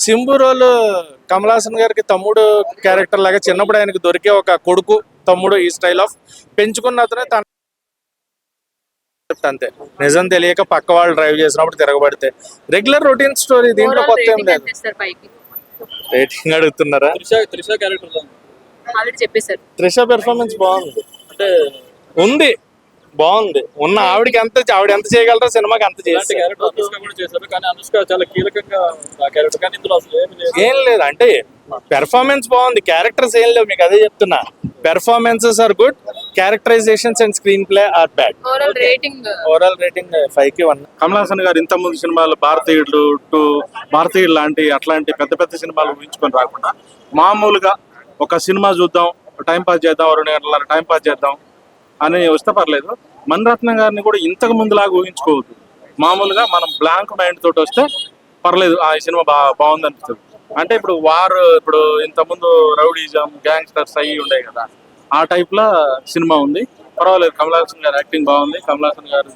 Simbu role Kamal Haasan గారికి తమ్ముడు character లాగా చిన్నప్పుడు ఆయనకి దొరికే ఒక కొడుకు తమ్ముడు ఈ స్టైల్ ఆఫ్ పెంచుకున్న అతనే తన అంతే. నిజం తెలియక పక్క వాళ్ళు డ్రైవ్ చేసినప్పుడు తిరగబడితే రెగ్యులర్ రొటీన్ స్టోరీ, దీంట్లో ఓవరాల్ కొత్త ఏం రేటింగ్ లేదు. ఎంత ఇస్తారు పైకి? రేటింగ్ అడుగుతున్నారా? త్రిష క్యారెక్టర్ ఆల్రెడీ చెప్పేశారు. త్రిష పెర్ఫార్మెన్స్ బాగుంది, అంటే ఉంది బాగుంది. ఉన్న ఆవిడకి ఆవిడ ఎంత చేయగలరో సినిమాకి అంత ఇలాంటి చేసి క్యారెక్టర్ అనుష్క కూడా చేశారు, కానీ అనుష్క చాలా కీలకంగా ఆ క్యారెక్టర్, కానీ ఇందులో అసలు ఏమి లేదు. ఏం లేదు. అంటే పెర్ఫార్మెన్స్ బాగుంది, క్యారెక్టర్స్ ఏం లేవు. మీకు అదే చెప్తున్నా, performances are good, characterisations and screenplay are bad. Overall rating overall rating 5కి 1. కమల్ హాసన్ గారు ఇంత ముందు సినిమాలు భారతీయుడు టు భారతీయుడు అట్లాంటి పెద్ద పెద్ద సినిమాలు ఊహించుకొని రాకుండా మామూలుగా ఒక సినిమా చూద్దాం, టైం పాస్ చేద్దాం, 2 గంటల టైం పాస్ చేద్దాం అని వస్తే పర్లేదు. మణిరత్నం గారిని కూడా ఇంతకు ముందులాగా ఊహించుకోవద్దు. మామూలుగా మనం బ్లాంక్ మైండ్ తోటి వస్తే పర్లేదు, ఆ సినిమా బాగుంది అనిపిస్తుంది. అంటే ఇప్పుడు ఇంతకుముందు రౌడీజం, గ్యాంగ్స్టర్స్ అయ్యి ఉండే కదా, ఆ టైప్ లో సినిమా ఉంది. పర్వాలేదు, కమల్ హాసన్ గారు యాక్టింగ్ బాగుంది. కమల్ హాసన్ గారు